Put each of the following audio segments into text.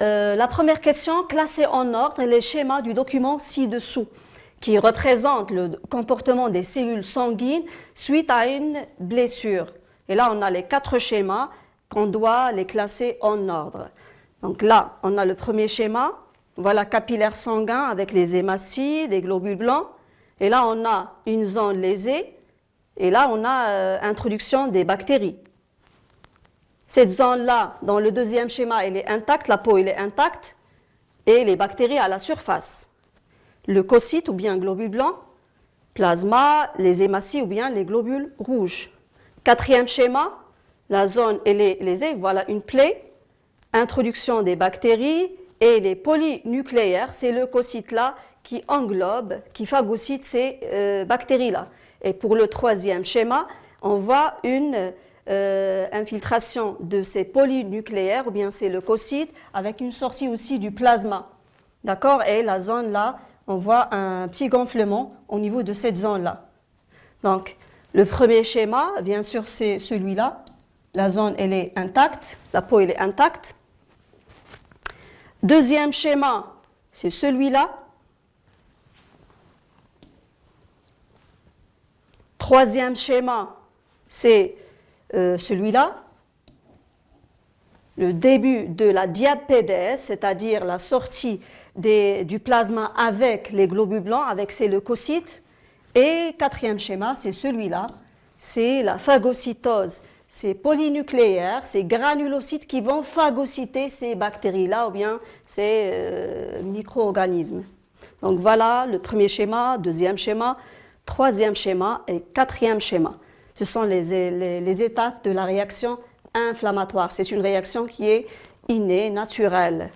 La première question, classer en ordre les schémas du document ci-dessous, qui représente le comportement des cellules sanguines suite à une blessure. Et là, on a les 4 schémas qu'on doit les classer en ordre. Donc là, on a le premier schéma. Voilà, capillaire sanguin avec les hématies, des globules blancs. Et là, on a une zone lésée. Et là, on a introduction des bactéries. Cette zone-là, dans le deuxième schéma, elle est intacte, la peau elle est intacte, et les bactéries à la surface. Leucocytes ou bien globules blancs, plasma, les hématies ou bien les globules rouges. Quatrième schéma, la zone elle est lésée, voilà une plaie, introduction des bactéries et les polynucléaires, ces leucocytes-là qui englobent, qui phagocytent ces bactéries-là. Et pour le troisième schéma, on voit une infiltration de ces polynucléaires ou bien ces leucocytes avec une sortie aussi du plasma. D'accord? Et la zone là, on voit un petit gonflement au niveau de cette zone-là. Donc, le premier schéma, bien sûr, c'est celui-là. La zone, elle est intacte, la peau, elle est intacte. Deuxième schéma, c'est celui-là. Troisième schéma, c'est celui-là. Le début de la diapédèse, c'est-à-dire la sortie du plasma avec les globules blancs, avec ces leucocytes. Et quatrième schéma, c'est celui-là, c'est la phagocytose. Ces polynucléaires, ces granulocytes qui vont phagocyter ces bactéries-là ou bien ces micro-organismes. Donc voilà le premier schéma, deuxième schéma, troisième schéma et quatrième schéma. Ce sont les étapes de la réaction inflammatoire. C'est une réaction qui est innée, naturelle.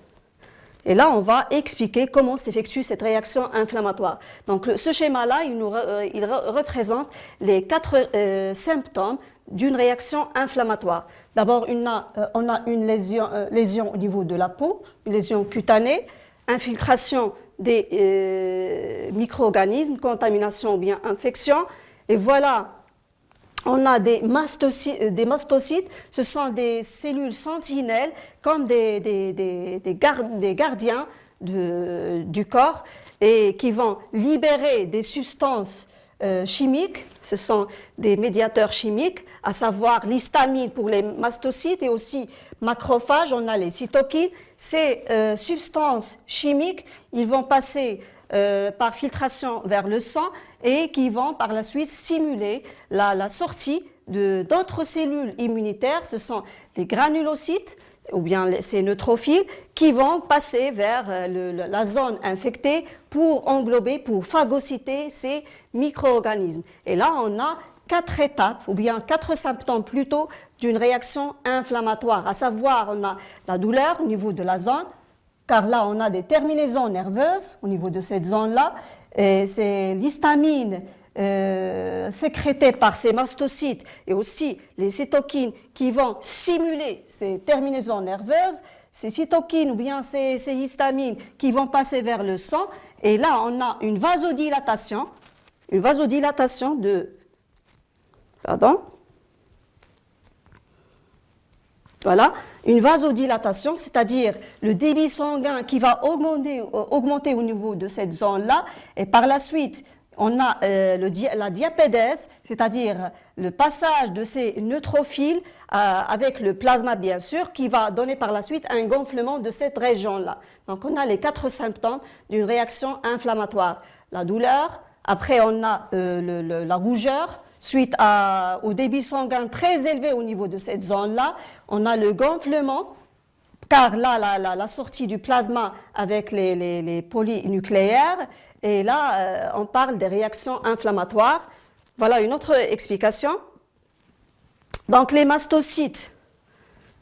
Et là, on va expliquer comment s'effectue cette réaction inflammatoire. Donc, ce schéma-là, il représente les 4 symptômes d'une réaction inflammatoire. D'abord, on a une lésion au niveau de la peau, une lésion cutanée, infiltration des micro-organismes, contamination ou bien infection. Et voilà, on a des mastocytes, ce sont des cellules sentinelles comme des gardiens du corps et qui vont libérer des substances chimiques, ce sont des médiateurs chimiques, à savoir l'histamine pour les mastocytes et aussi macrophages, on a les cytokines. Ces substances chimiques, ils vont passer par filtration vers le sang et qui vont par la suite stimuler la sortie d'autres cellules immunitaires. Ce sont les granulocytes ou bien ces neutrophiles qui vont passer vers la zone infectée pour englober, pour phagocyter ces micro-organismes. Et là, on a 4 étapes, ou bien 4 symptômes plutôt, d'une réaction inflammatoire. À savoir, on a la douleur au niveau de la zone, car là, on a des terminaisons nerveuses au niveau de cette zone-là. C'est l'histamine sécrétée par ces mastocytes et aussi les cytokines qui vont stimuler ces terminaisons nerveuses, ces cytokines ou bien ces histamines qui vont passer vers le sang. Et là, on a une vasodilatation de... Pardon. Voilà, une vasodilatation, c'est-à-dire le débit sanguin qui va augmenter au niveau de cette zone-là. Et par la suite, on a la diapédèse, c'est-à-dire le passage de ces neutrophiles avec le plasma, bien sûr, qui va donner par la suite un gonflement de cette région-là. Donc, on a les 4 symptômes d'une réaction inflammatoire. La douleur, après on a la rougeur, suite au débit sanguin très élevé au niveau de cette zone-là, on a le gonflement, car là, la sortie du plasma avec les polynucléaires, et là, on parle des réactions inflammatoires. Voilà une autre explication. Donc, les mastocytes,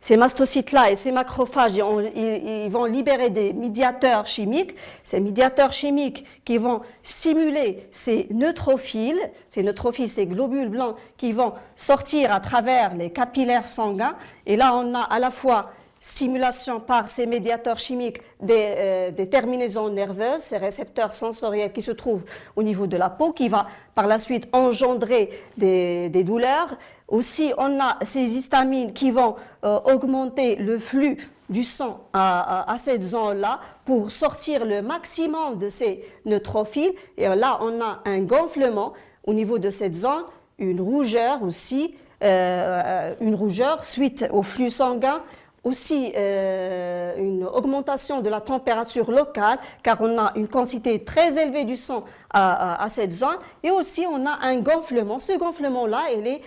ces mastocytes-là et ces macrophages, ils vont libérer des médiateurs chimiques. Ces médiateurs chimiques qui vont stimuler ces neutrophiles, ces globules blancs qui vont sortir à travers les capillaires sanguins. Et là, on a à la fois stimulation par ces médiateurs chimiques des terminaisons nerveuses, ces récepteurs sensoriels qui se trouvent au niveau de la peau, qui va par la suite engendrer des douleurs. Aussi, on a ces histamines qui vont augmenter le flux du sang à cette zone-là pour sortir le maximum de ces neutrophiles. Et là, on a un gonflement au niveau de cette zone, une rougeur aussi, une rougeur suite au flux sanguin, aussi une augmentation de la température locale, car on a une quantité très élevée du sang à cette zone, et aussi on a un gonflement. Ce gonflement-là, il est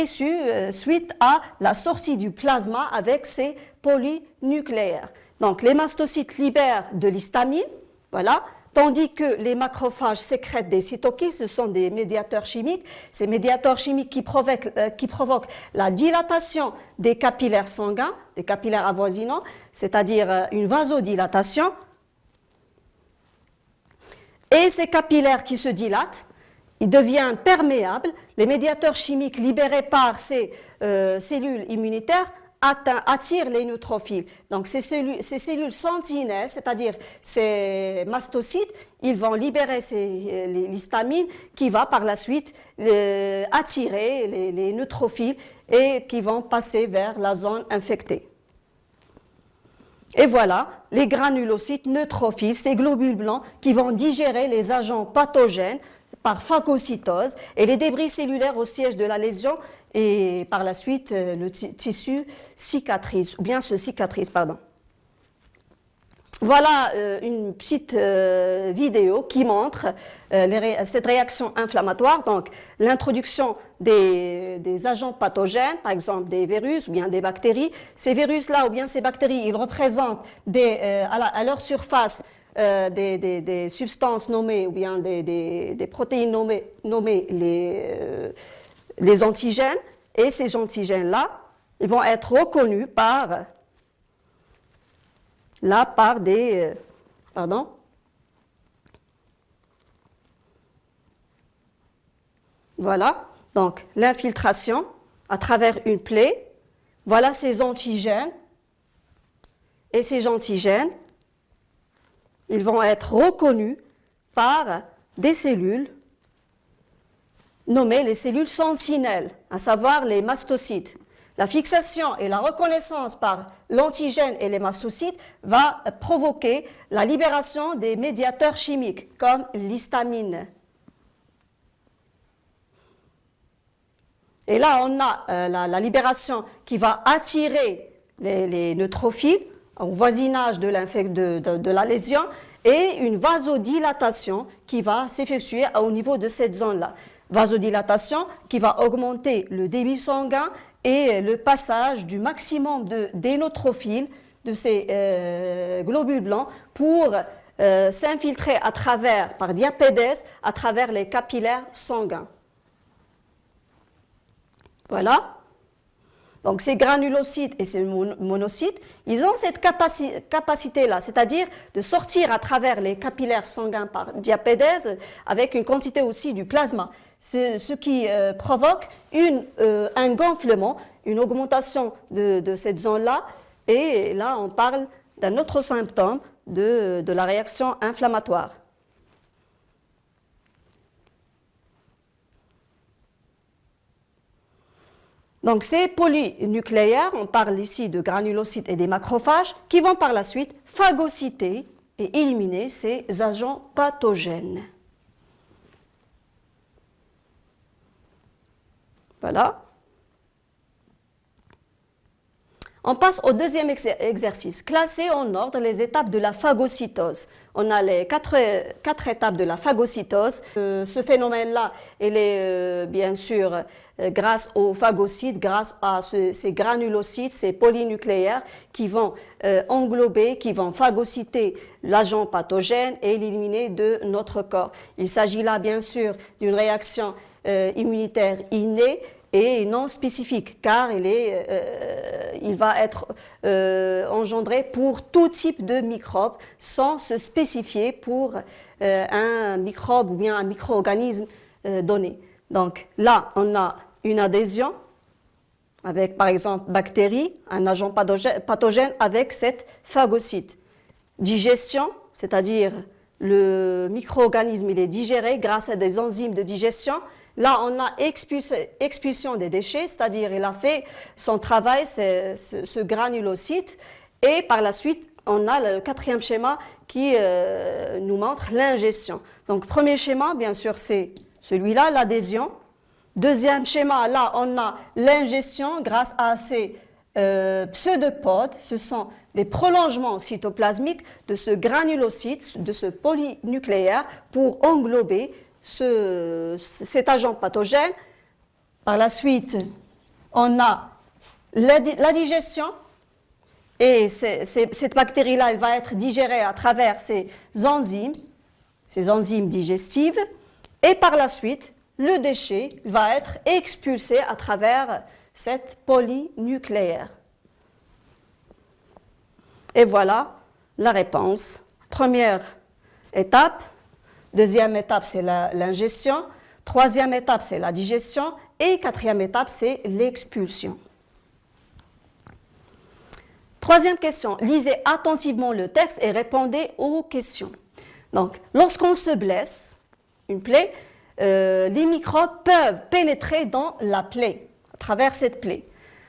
issu suite à la sortie du plasma avec ces polynucléaires. Donc les mastocytes libèrent de l'histamine, voilà, tandis que les macrophages sécrètent des cytokines, ce sont des médiateurs chimiques, ces médiateurs chimiques qui provoquent la dilatation des capillaires sanguins, des capillaires avoisinants, c'est-à-dire une vasodilatation. Et ces capillaires qui se dilatent, ils deviennent perméables. Les médiateurs chimiques libérés par ces cellules immunitaires attirent les neutrophiles. Donc ces cellules sentinelles, c'est-à-dire ces mastocytes, ils vont libérer l'histamine qui va par la suite attirer les neutrophiles et qui vont passer vers la zone infectée. Et voilà, les granulocytes neutrophiles, ces globules blancs qui vont digérer les agents pathogènes par phagocytose et les débris cellulaires au siège de la lésion et par la suite le tissu cicatrise, ou bien se cicatrise, pardon. Voilà une petite vidéo qui montre cette réaction inflammatoire, donc l'introduction des agents pathogènes, par exemple des virus ou bien des bactéries. Ces virus-là ou bien ces bactéries, ils représentent à leur surface des substances nommées ou bien des protéines nommées les antigènes, et ces antigènes-là, ils vont être reconnus par des voilà, donc l'infiltration à travers une plaie, voilà ces antigènes, et ces antigènes, ils vont être reconnus par des cellules nommées les cellules sentinelles, à savoir les mastocytes. La fixation et la reconnaissance par l'antigène et les mastocytes va provoquer la libération des médiateurs chimiques comme l'histamine. Et là, on a la libération qui va attirer les neutrophiles au voisinage de la lésion et une vasodilatation qui va s'effectuer au niveau de cette zone-là. Vasodilatation qui va augmenter le débit sanguin et le passage du maximum des neutrophiles, de ces globules blancs, pour s'infiltrer par diapédèse, à travers les capillaires sanguins. Voilà. Donc ces granulocytes et ces monocytes, ils ont cette capacité-là, c'est-à-dire de sortir à travers les capillaires sanguins par diapédèse avec une quantité aussi du plasma. C'est ce qui provoque un gonflement, une augmentation de cette zone-là. Et là, on parle d'un autre symptôme de la réaction inflammatoire. Donc ces polynucléaires, on parle ici de granulocytes et des macrophages, qui vont par la suite phagocyter et éliminer ces agents pathogènes. Voilà. On passe au deuxième exercice. Classer en ordre les étapes de la phagocytose. On a les quatre étapes de la phagocytose. Ce phénomène-là, il est bien sûr grâce aux phagocytes, grâce à ces granulocytes, ces polynucléaires qui vont englober, qui vont phagocyter l'agent pathogène et l'éliminer de notre corps. Il s'agit là bien sûr d'une réaction immunitaire innée et non spécifique, car il va être engendré pour tout type de microbe sans se spécifier pour un microbe ou bien un micro-organisme donné. Donc là, on a une adhésion avec par exemple bactéries, un agent pathogène avec cette phagocyte. Digestion, c'est-à-dire le micro-organisme il est digéré grâce à des enzymes de digestion. Là, on a expulsion des déchets, c'est-à-dire il a fait son travail, ce granulocyte, Et par la suite, on a le quatrième schéma qui nous montre l'ingestion. Donc, premier schéma, bien sûr, c'est celui-là, l'adhésion. Deuxième schéma, là, on a l'ingestion grâce à ces pseudopodes. Ce sont des prolongements cytoplasmiques de ce granulocyte, de ce polynucléaire, pour englober cet agent pathogène. Par la suite, on a la digestion. Et cette bactérie-là, elle va être digérée à travers ces enzymes digestives. Et par la suite, le déchet va être expulsé à travers cette polynucléaire. Et voilà la réponse. Première étape. Deuxième étape, c'est l'ingestion. Troisième étape, c'est la digestion. Et quatrième étape, c'est l'expulsion. Troisième question, lisez attentivement le texte et répondez aux questions. Donc, lorsqu'on se blesse, une plaie, les microbes peuvent pénétrer dans la plaie, à travers cette plaie.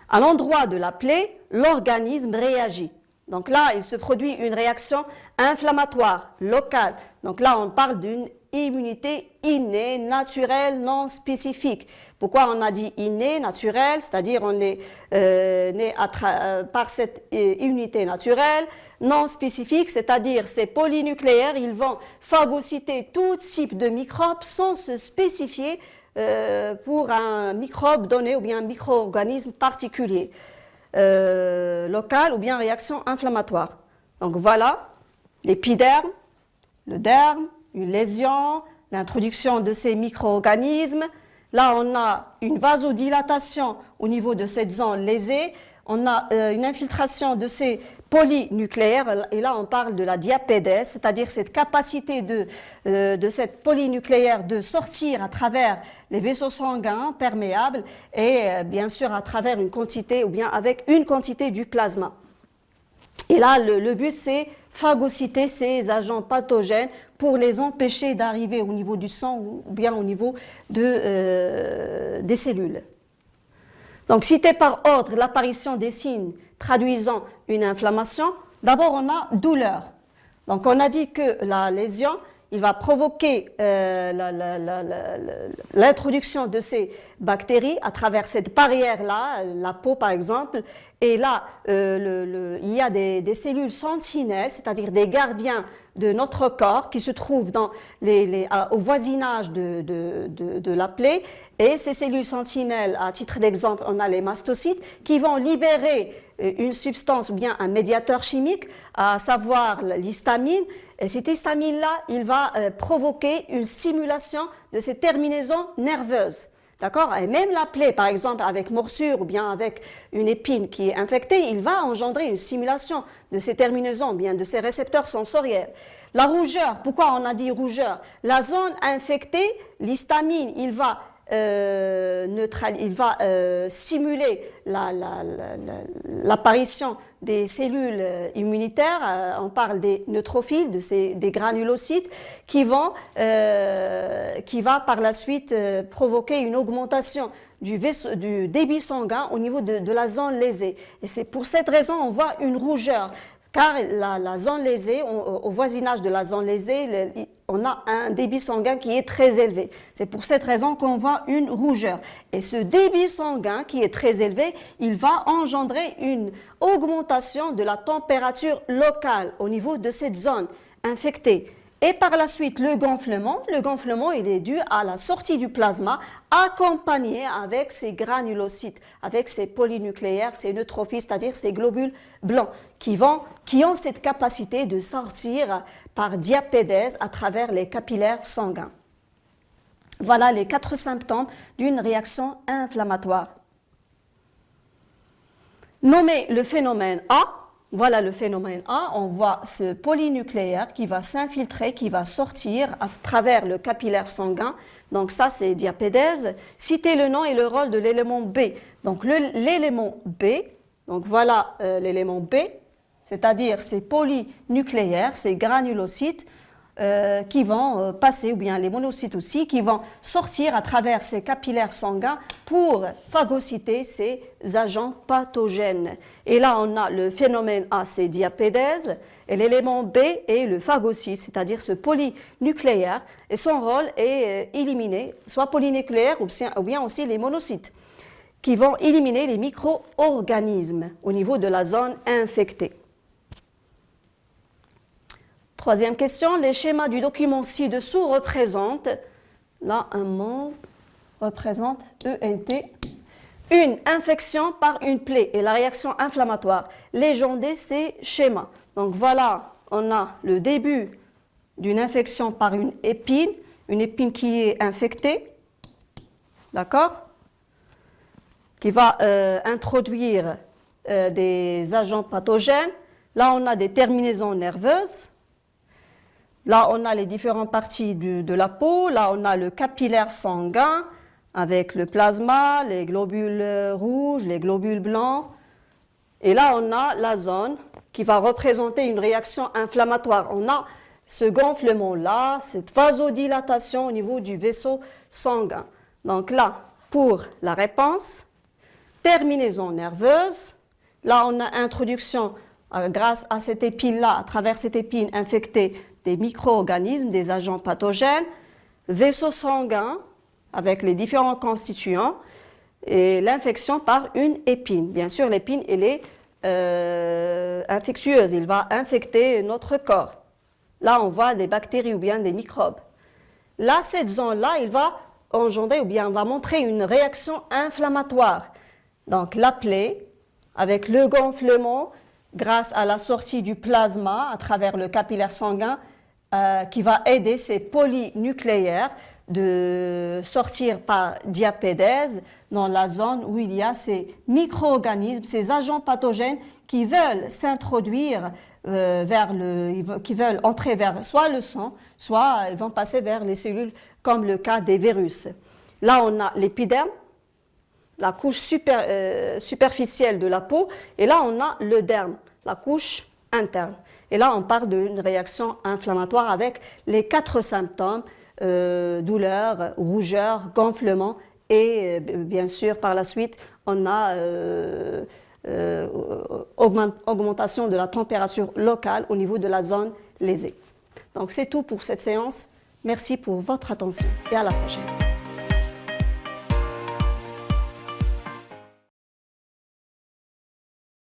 À l'endroit de la plaie, l'organisme réagit. Donc là, il se produit une réaction inflammatoire locale. Donc là, on parle d'une immunité innée, naturelle, non spécifique. Pourquoi on a dit innée, naturelle? C'est-à-dire on est né par cette immunité naturelle, non spécifique, c'est-à-dire ces polynucléaires, ils vont phagocyter tout type de microbes sans se spécifier pour un microbe donné ou bien un micro-organisme particulier, local ou bien réaction inflammatoire. Donc voilà, l'épiderme, le derme, une lésion, l'introduction de ces micro-organismes. Là, on a une vasodilatation au niveau de cette zone lésée. On a une infiltration de ces polynucléaires. Et là, on parle de la diapédèse, c'est-à-dire cette capacité de cette polynucléaire de sortir à travers les vaisseaux sanguins perméables et bien sûr à travers une quantité ou bien avec une quantité du plasma. Et là, le but, c'est phagocyter ces agents pathogènes pour les empêcher d'arriver au niveau du sang ou bien au niveau des cellules. Donc, citer par ordre l'apparition des signes traduisant une inflammation, d'abord on a douleur. Donc, on a dit que la lésion, il va provoquer l'introduction de ces bactéries à travers cette barrière-là, la peau par exemple. Et là, il y a des cellules sentinelles, c'est-à-dire des gardiens de notre corps qui se trouvent au voisinage de la plaie. Et ces cellules sentinelles, à titre d'exemple, on a les mastocytes qui vont libérer une substance ou bien un médiateur chimique, à savoir l'histamine. Et cette histamine-là, il va provoquer une stimulation de ces terminaisons nerveuses. D'accord? Et même la plaie, par exemple, avec morsure ou bien avec une épine qui est infectée, il va engendrer une stimulation de ces terminaisons, bien de ces récepteurs sensoriels. La rougeur, pourquoi on a dit rougeur? La zone infectée, l'histamine, il va simuler l'apparition des cellules immunitaires. On parle des neutrophiles, des granulocytes qui va par la suite provoquer une augmentation du débit sanguin au niveau de la zone lésée. Et c'est pour cette raison qu'on voit une rougeur. Car la zone lésée, au voisinage de la zone lésée, on a un débit sanguin qui est très élevé. C'est pour cette raison qu'on voit une rougeur. Et ce débit sanguin qui est très élevé, il va engendrer une augmentation de la température locale au niveau de cette zone infectée. Et par la suite, le gonflement, il est dû à la sortie du plasma accompagné avec ces granulocytes, avec ces polynucléaires, ces neutrophiles, c'est-à-dire ces globules blancs qui ont cette capacité de sortir par diapédèse à travers les capillaires sanguins. Voilà les 4 symptômes d'une réaction inflammatoire. Nommez le phénomène A. Voilà le phénomène A, on voit ce polynucléaire qui va s'infiltrer, qui va sortir à travers le capillaire sanguin. Donc ça, c'est diapédèse. Citez le nom et le rôle de l'élément B. Donc l'élément B, donc voilà l'élément B, c'est-à-dire ces polynucléaires, ces granulocytes. qui vont passer, ou bien les monocytes aussi, qui vont sortir à travers ces capillaires sanguins pour phagocyter ces agents pathogènes. Et là, on a le phénomène A, c'est diapédèse, et l'élément B est le phagocyte, c'est-à-dire ce polynucléaire, et son rôle est éliminer, soit polynucléaire ou bien aussi les monocytes, qui vont éliminer les micro-organismes au niveau de la zone infectée. Troisième question, les schémas du document ci-dessous représentent, là un mot représente ENT, une infection par une plaie et la réaction inflammatoire. Légendez ces schémas. Donc voilà, on a le début d'une infection par une épine qui est infectée, d'accord, qui va introduire des agents pathogènes. Là, on a des terminaisons nerveuses. Là, on a les différentes parties de la peau. Là, on a le capillaire sanguin avec le plasma, les globules rouges, les globules blancs. Et là, on a la zone qui va représenter une réaction inflammatoire. On a ce gonflement-là, cette vasodilatation au niveau du vaisseau sanguin. Donc là, pour la réponse, terminaison nerveuse. Là, on a introduction, grâce à cette épine-là, à travers cette épine infectée, des micro-organismes, des agents pathogènes, vaisseau sanguin avec les différents constituants et l'infection par une épine. Bien sûr, l'épine, elle est infectieuse, il va infecter notre corps. Là, on voit des bactéries ou bien des microbes. Là, cette zone-là, il va engendrer ou bien on va montrer une réaction inflammatoire. Donc, la plaie, avec le gonflement, grâce à la sortie du plasma à travers le capillaire sanguin, qui va aider ces polynucléaires de sortir par diapédèse dans la zone où il y a ces micro-organismes, ces agents pathogènes qui veulent s'introduire qui veulent entrer vers soit le sang, soit ils vont passer vers les cellules comme le cas des virus. Là, on a l'épiderme, la couche superficielle de la peau, et là, on a le derme, la couche interne. Et là, on parle d'une réaction inflammatoire avec les 4 symptômes, douleur, rougeur, gonflement et bien sûr, par la suite, on a augmentation de la température locale au niveau de la zone lésée. Donc, c'est tout pour cette séance. Merci pour votre attention et à la prochaine.